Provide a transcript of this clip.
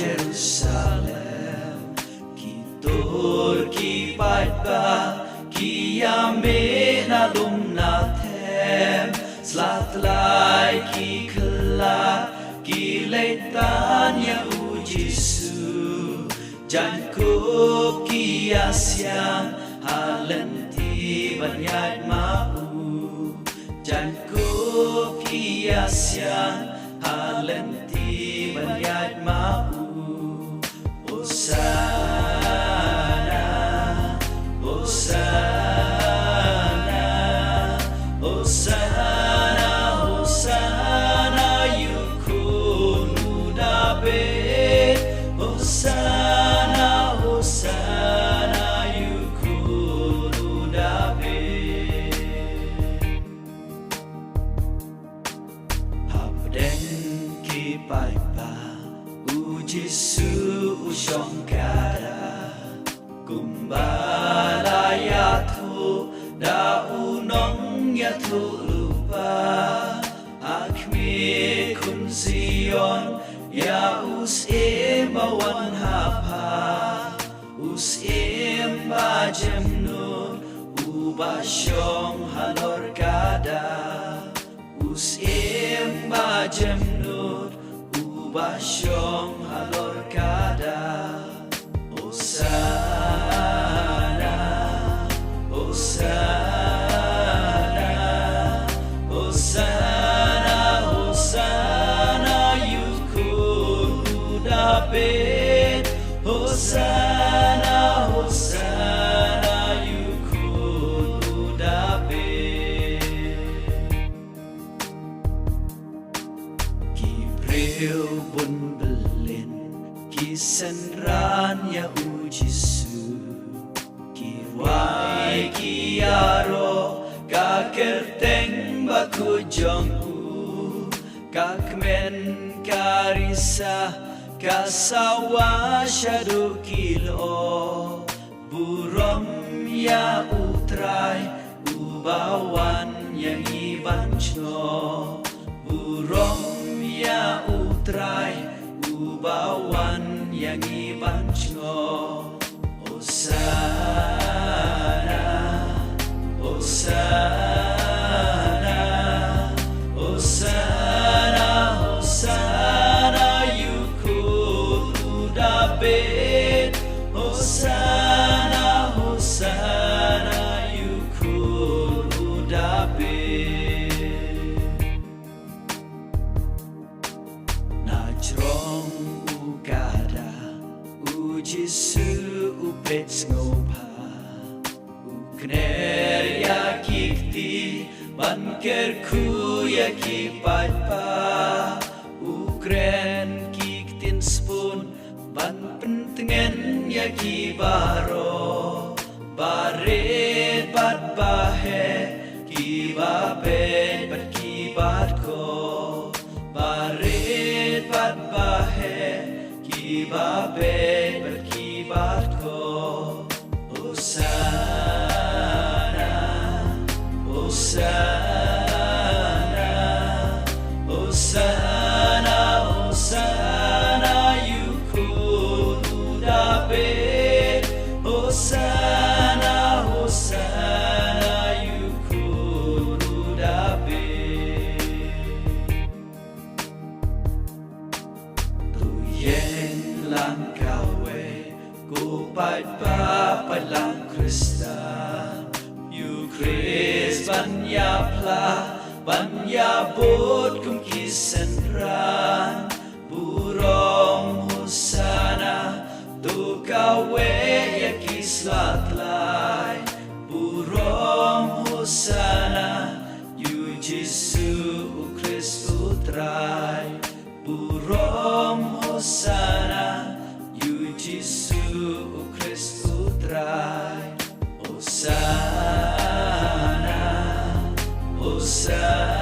Jerusalem, Kitor ki paitba, ki ame na lum na them, Slatlai ki kala, ki leitan ya u Jesu, Jankup ki asyang, halenti banyat mau, Jankup ki asyang, halenti banyat mau. Hosanna, Hosanna, Hosanna, Hosanna, yukunu David. Hosanna, Hosanna, yukunu David. Habden ki paipa, u Jesu usyong kada, kumbala yatu da unong yatu lupa, akmi kun Zion ya us bawan hapa, us ba jemnun uba syong halor kada, us ba jemnun uba syong halor kada. Hosanna, Hosanna, Hosanna, Hosanna, yukunu David. Hosanna, Hosanna, yukunu David. Kibril bun belin, kisenran ya u Jesu, kiwai kiaro, kakerteng baku jongku, kakmen karisa, kasawa syadu kilo, burom ya utrai, ubawan yang ibancho, burom ya utrai, ubawan yang ibancho. Hosanna, Hosanna, Hosanna, Hosanna, yukunu David. Hosanna, Hosanna, yukunu David. Najrong ukada, u Jesu upets ngopa, ukner ya kikti, bankerku ya kipat pa, ukren kiktin spun, ban pentengen ya kibaro, baret bat bahe, kibaben bat kibat ko, baret bat bahe, kibaben bat kibat ko. Hosanna, Hosanna, Hosanna, Hosanna, yukunu David. Hosanna, Hosanna, yukunu David. Tuyeng lang kawe, kupat pa palang Krista, yu Chris banyapla, banyabot kum kisenran, burong Hosanna, tu kawe ya kislatlay, burong Hosanna, yu Jesu Kristu tray, burong Hosanna, yu Jesu Kristu tray. Hosanna, Hosanna.